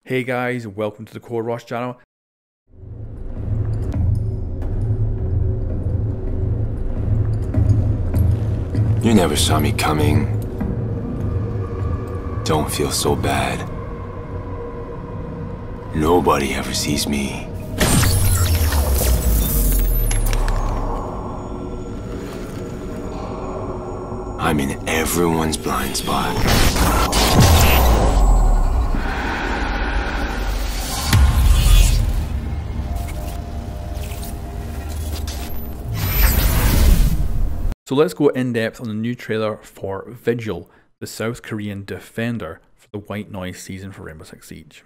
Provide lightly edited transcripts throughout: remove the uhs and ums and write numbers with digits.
Hey guys, welcome to the coreross channel. You never saw me coming. Don't feel so bad. Nobody ever sees me. I'm in everyone's blind spot. So let's go in depth on the new trailer for Vigil, the South Korean defender for the white noise season for Rainbow Six Siege.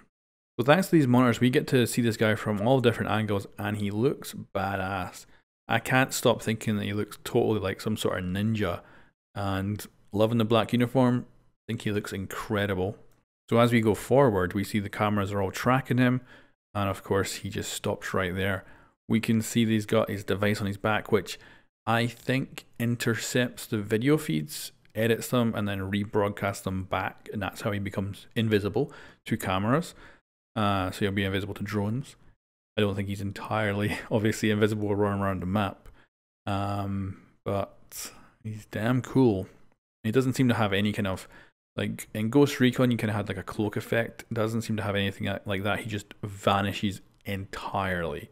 So thanks to these monitors, we get to see this guy from all different angles and he looks badass. I can't stop thinking that he looks totally like some sort of ninja, and loving the black uniform, I think he looks incredible. So as we go forward, we see the cameras are all tracking him, and of course he just stops right there. We can see that he's got his device on his back, which I think intercepts the video feeds, edits them, and then rebroadcasts them back, and that's how he becomes invisible to cameras. So he'll be invisible to drones. I don't think he's entirely, obviously, invisible running around the map, but he's damn cool. He doesn't seem to have any kind of, like in Ghost Recon, you kind of had like a cloak effect. Doesn't seem to have anything like that. He just vanishes entirely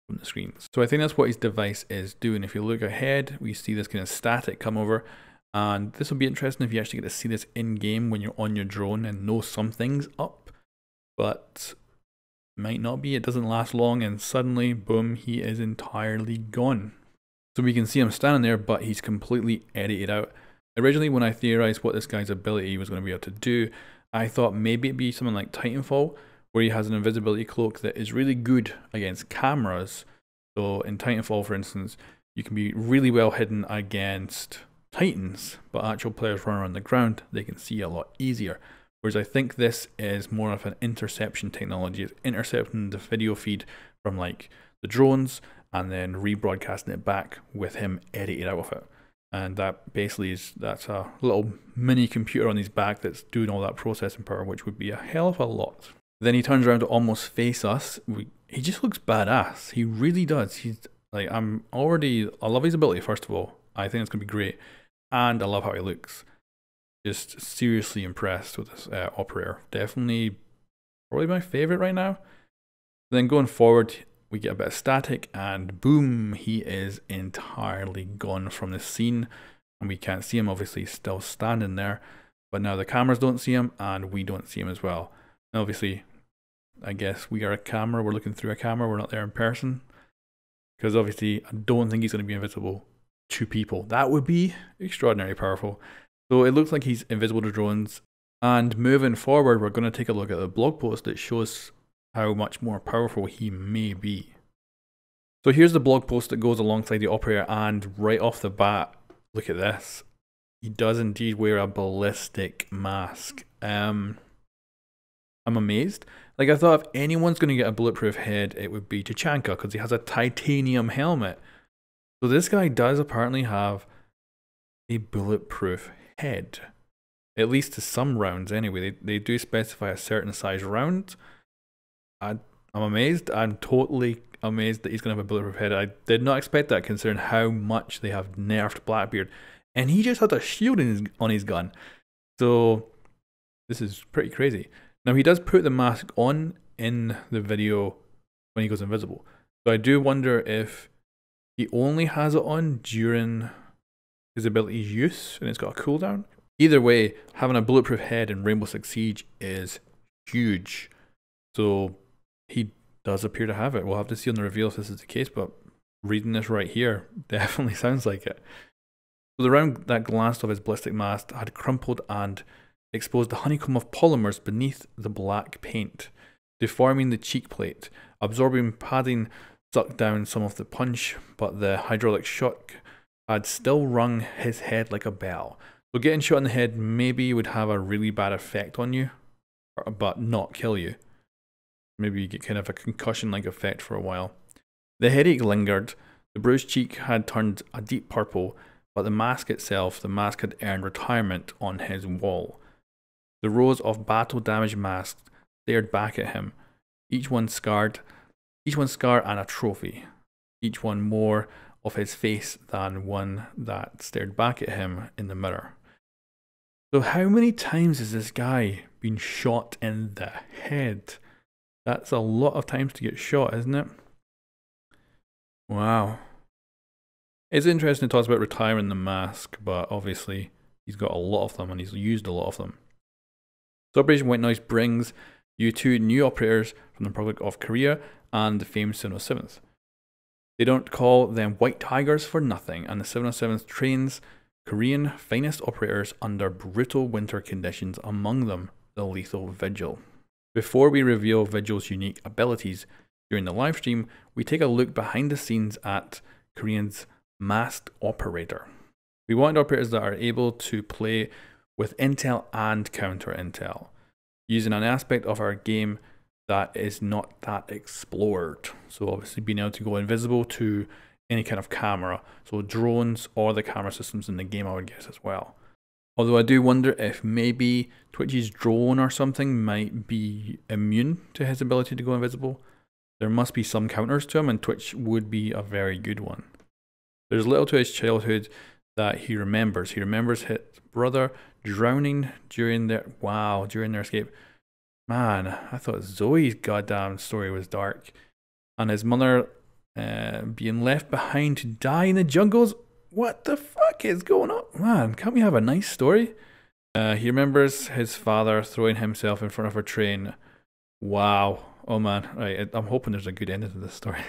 from the screens. So I think that's what his device is doing. If you look ahead, we see this kind of static come over, and this will be interesting if you actually get to see this in game when you're on your drone and know something's up, but might not be. It doesn't last long, and suddenly, boom, he is entirely gone. So we can see him standing there, but he's completely edited out. Originally, when I theorized what this guy's ability was going to be able to do, I thought maybe it'd be something like Titanfall, where he has an invisibility cloak that is really good against cameras. So in Titanfall, for instance, you can be really well hidden against Titans, but actual players run around the ground, they can see a lot easier. Whereas I think this is more of an interception technology. It's intercepting the video feed from like the drones and then rebroadcasting it back with him edited out of it. And that basically that's a little mini computer on his back that's doing all that processing power, which would be a hell of a lot. Then he turns around to almost face us. He just looks badass. He really does. He's like, I love his ability, first of all. I think it's going to be great. And I love how he looks. Just seriously impressed with this operator. Definitely probably my favorite right now. Then going forward, we get a bit of static and boom, he is entirely gone from the scene. And we can't see him, obviously still standing there. But now the cameras don't see him and we don't see him as well. And obviously, I guess we are a camera. We're looking through a camera. We're not there in person. Because obviously, I don't think he's going to be invisible to people. That would be extraordinarily powerful. So it looks like he's invisible to drones. And moving forward, we're going to take a look at the blog post that shows how much more powerful he may be. So here's the blog post that goes alongside the operator, and right off the bat, look at this. He does indeed wear a ballistic mask. I'm amazed. Like, I thought if anyone's going to get a bulletproof head, it would be Tachanka, because he has a titanium helmet. So this guy does apparently have a bulletproof head. At least to some rounds anyway. They do specify a certain size round. I'm amazed. I'm totally amazed that he's going to have a bulletproof head. I did not expect that, considering how much they have nerfed Blackbeard. And he just had a shield on his gun. So this is pretty crazy. Now, he does put the mask on in the video when he goes invisible. So I do wonder if he only has it on during his ability's use and it's got a cooldown. Either way, having a bulletproof head in Rainbow Six Siege is huge. So he does appear to have it. We'll have to see on the reveal if this is the case, but reading this right here definitely sounds like it. So the round that glanced off his ballistic mask had crumpled and exposed the honeycomb of polymers beneath the black paint, deforming the cheek plate. Absorbing padding sucked down some of the punch, but the hydraulic shock had still rung his head like a bell. So getting shot in the head maybe would have a really bad effect on you, but not kill you. Maybe you get kind of a concussion-like effect for a while. The headache lingered. The bruised cheek had turned a deep purple, but the mask itself, the mask had earned retirement on his wall. The rows of battle-damaged masks stared back at him. Each one scar and a trophy. Each one more of his face than one that stared back at him in the mirror. So how many times has this guy been shot in the head? That's a lot of times to get shot, isn't it? Wow. It's interesting to talk about retiring the mask, but obviously he's got a lot of them and he's used a lot of them. So Operation White Noise brings you two new operators from the Republic of Korea and the famed 707th. They don't call them White Tigers for nothing, and the 707th trains Korean finest operators under brutal winter conditions, among them the lethal Vigil. Before we reveal Vigil's unique abilities during the livestream, we take a look behind the scenes at Korean's masked operator. We want operators that are able to play with intel and counter intel, using an aspect of our game that is not that explored. So obviously being able to go invisible to any kind of camera, so drones or the camera systems in the game, I would guess as well. Although I do wonder if maybe Twitch's drone or something might be immune to his ability to go invisible. There must be some counters to him, and Twitch would be a very good one. There's little to his childhood that he remembers. He remembers his brother drowning during their escape. Man, I thought Zoe's goddamn story was dark. And his mother being left behind to die in the jungles. What the fuck is going on? Man, can't we have a nice story? He remembers his father throwing himself in front of a train. Wow. Oh man, right, I'm hoping there's a good ending to this story.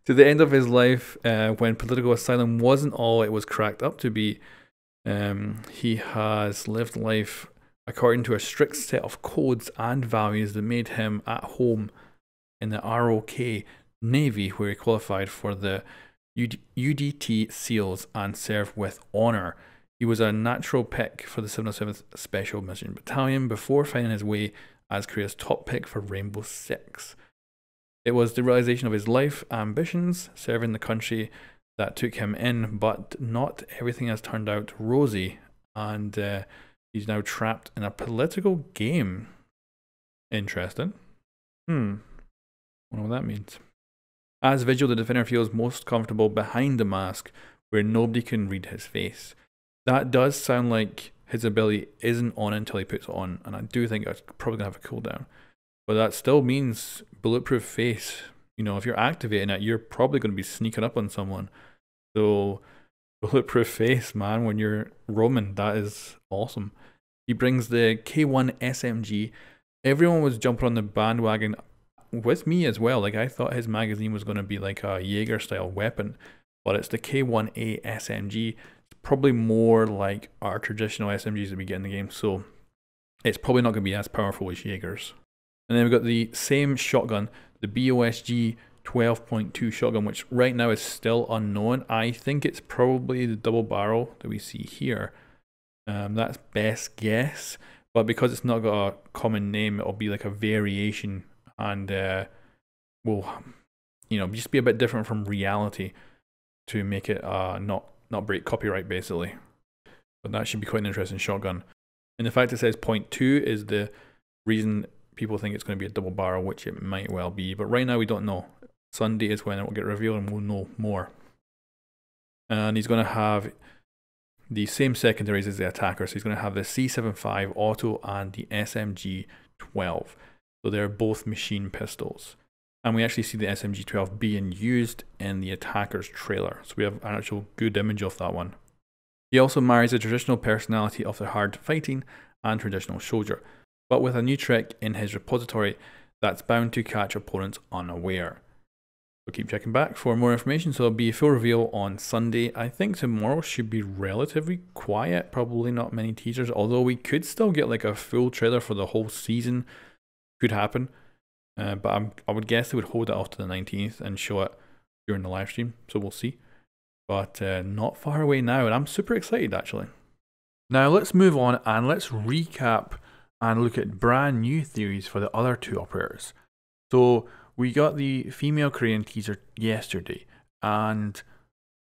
To the end of his life, when political asylum wasn't all it was cracked up to be, he has lived life according to a strict set of codes and values that made him at home in the ROK Navy, where he qualified for the UDT SEALs and served with honour. He was a natural pick for the 707th Special Mission Battalion before finding his way as Korea's top pick for Rainbow Six. It was the realization of his life ambitions, serving the country, that took him in, but not everything has turned out rosy, and he's now trapped in a political game. Interesting. Wonder what that means. As Vigil, the Defender feels most comfortable behind the mask, where nobody can read his face. That does sound like his ability isn't on until he puts it on, and I do think it's probably going to have a cooldown. But that still means bulletproof face. You know, if you're activating it, you're probably going to be sneaking up on someone. So, bulletproof face, man, when you're roaming, that is awesome. He brings the K1 SMG. Everyone was jumping on the bandwagon with me as well. Like, I thought his magazine was going to be like a Jaeger style weapon, but it's the K1A SMG. It's probably more like our traditional SMGs that we get in the game, so it's probably not going to be as powerful as Jaegers. And then we've got the same shotgun, the BOSG 12.2 shotgun, which right now is still unknown. I think it's probably the double barrel that we see here. That's best guess, but because it's not got a common name, it'll be like a variation, and will, you know, just be a bit different from reality to make it not break copyright, basically. But that should be quite an interesting shotgun. And the fact it says 0.2 is the reason people think it's going to be a double barrel, which it might well be, but right now we don't know. Sunday is when it will get revealed and we'll know more. And he's going to have the same secondaries as the attacker, so he's going to have the C75 auto and the SMG 12. So they're both machine pistols. And we actually see the SMG 12 being used in the attacker's trailer, so we have an actual good image of that one. He also marries the traditional personality of the hard fighting and traditional soldier, but with a new trick in his repository that's bound to catch opponents unaware. So keep checking back for more information. So there'll be a full reveal on Sunday. I think tomorrow should be relatively quiet, probably not many teasers, although we could still get like a full trailer for the whole season. Could happen, but I would guess they would hold it off to the 19th and show it during the live stream, so we'll see. But not far away now, and I'm super excited actually. Now let's move on and let's recap and look at brand new theories for the other two operators. So we got the female Korean teaser yesterday, and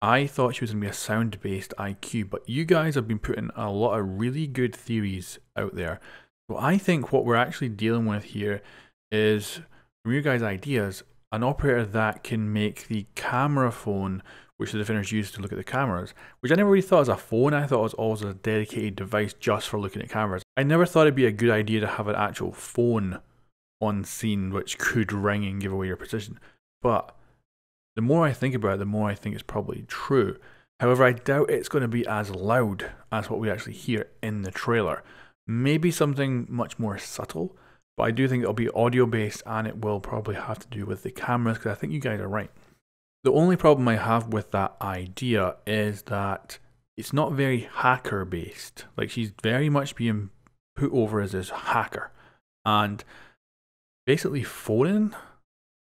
I thought she was going to be a sound-based IQ, but you guys have been putting a lot of really good theories out there So I think what we're actually dealing with here is, from your guys' ideas, an operator that can make the camera phone, which the defenders use to look at the cameras, which I never really thought as a phone. I thought it was always a dedicated device just for looking at cameras. I never thought it'd be a good idea to have an actual phone on scene which could ring and give away your position. But the more I think about it, the more I think it's probably true. However, I doubt it's going to be as loud as what we actually hear in the trailer. Maybe something much more subtle, but I do think it'll be audio based, and it will probably have to do with the cameras, because I think you guys are right. The only problem I have with that idea is that it's not very hacker based. Like, she's very much being put over as this hacker, and basically phoning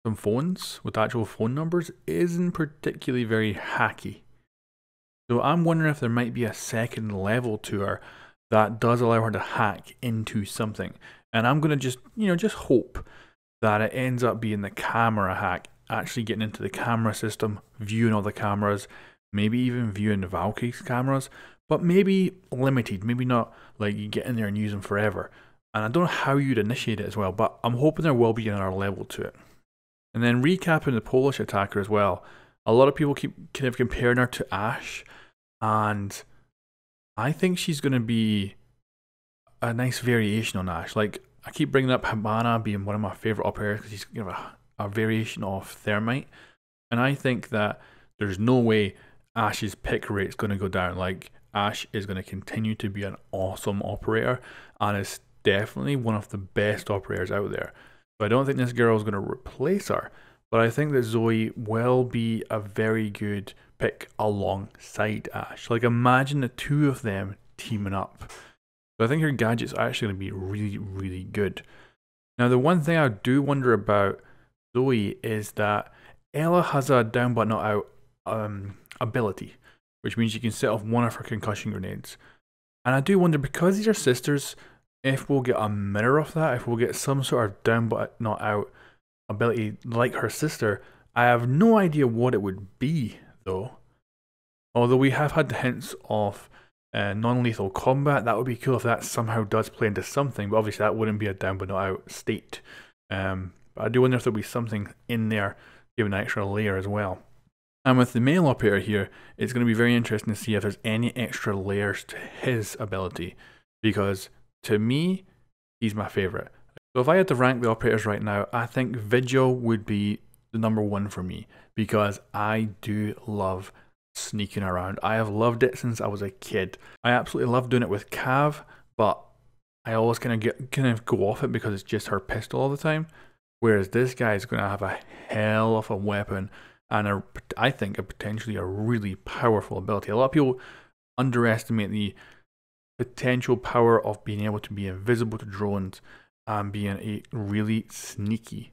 some phones with actual phone numbers isn't particularly very hacky. So I'm wondering if there might be a second level to her that does allow her to hack into something. And I'm going to just hope that it ends up being the camera hack, actually getting into the camera system, viewing all the cameras, maybe even viewing Valkyrie's cameras, but maybe limited, maybe not like you get in there and use them forever. And I don't know how you'd initiate it as well, but I'm hoping there will be another level to it. And then recapping the Polish attacker as well, a lot of people keep kind of comparing her to Ashe, and I think she's going to be a nice variation on Ashe. Like, I keep bringing up Habana being one of my favourite operators because he's kind of a variation of Thermite, and I think that there's no way Ashe's pick rate is going to go down. Like, Ashe is going to continue to be an awesome operator, and is definitely one of the best operators out there. So I don't think this girl is going to replace her, but I think that Zoe will be a very good pick alongside Ashe. Like, imagine the two of them teaming up. So I think her gadget's actually going to be really, really good. Now, the one thing I do wonder about Zoe is that Ella has a down but not out ability, which means you can set off one of her concussion grenades. And I do wonder, because these are sisters, if we'll get a mirror of that, if we'll get some sort of down but not out ability like her sister. I have no idea what it would be though. Although we have had the hints of non-lethal combat, that would be cool if that somehow does play into something, but obviously that wouldn't be a down but not out state. But I do wonder if there'll be something in there giving an extra layer as well. And with the male operator here, it's going to be very interesting to see if there's any extra layers to his ability, because to me, he's my favourite. So if I had to rank the operators right now, I think Vigil would be the number one for me, because I do love sneaking around. I have loved it since I was a kid. I absolutely love doing it with Cav, but I always kind of go off it because it's just her pistol all the time. Whereas this guy is going to have a hell of a weapon, and I think potentially a really powerful ability. A lot of people underestimate the potential power of being able to be invisible to drones and being a really sneaky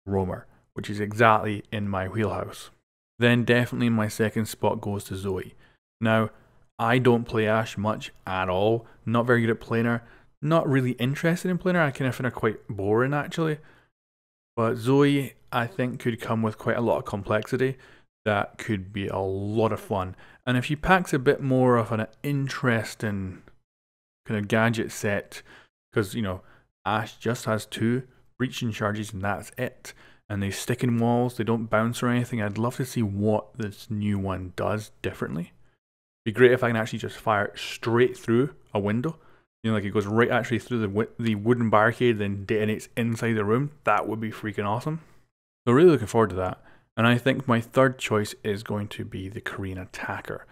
roamer, which is exactly in my wheelhouse. Then definitely my second spot goes to Zoe. Now, I don't play Ashe much at all, not very good at playing her, not really interested in playing her. I kind of find her quite boring actually. But Zoe, I think, could come with quite a lot of complexity that could be a lot of fun. And if she packs a bit more of an interesting kind of gadget set, because, you know, Ashe just has 2 breaching charges and that's it. And they stick in walls, they don't bounce or anything. I'd love to see what this new one does differently. It'd be great if I can actually just fire it straight through a window. You know, like it goes right actually through the wooden barricade, then detonates inside the room. That would be freaking awesome. So really looking forward to that. And I think my third choice is going to be the Korean attacker.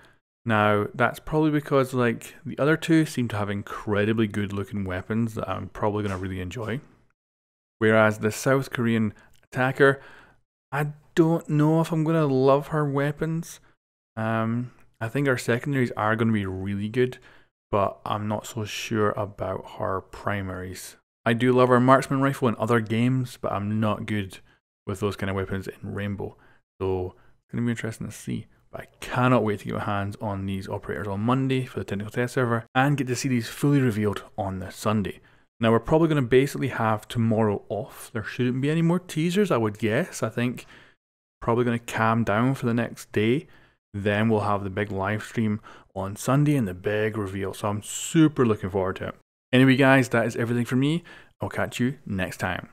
Now, that's probably because like the other two seem to have incredibly good looking weapons that I'm probably going to really enjoy. Whereas the South Korean attacker, I don't know if I'm going to love her weapons. I think her secondaries are going to be really good, but I'm not so sure about her primaries. I do love her marksman rifle in other games, but I'm not good with those kind of weapons in Rainbow. So it's going to be interesting to see. But I cannot wait to get my hands on these operators on Monday for the technical test server and get to see these fully revealed on the Sunday. Now we're probably going to basically have tomorrow off. There shouldn't be any more teasers, I would guess. I think probably going to calm down for the next day. Then we'll have the big live stream on Sunday and the big reveal. So I'm super looking forward to it. Anyway, guys, that is everything from me. I'll catch you next time.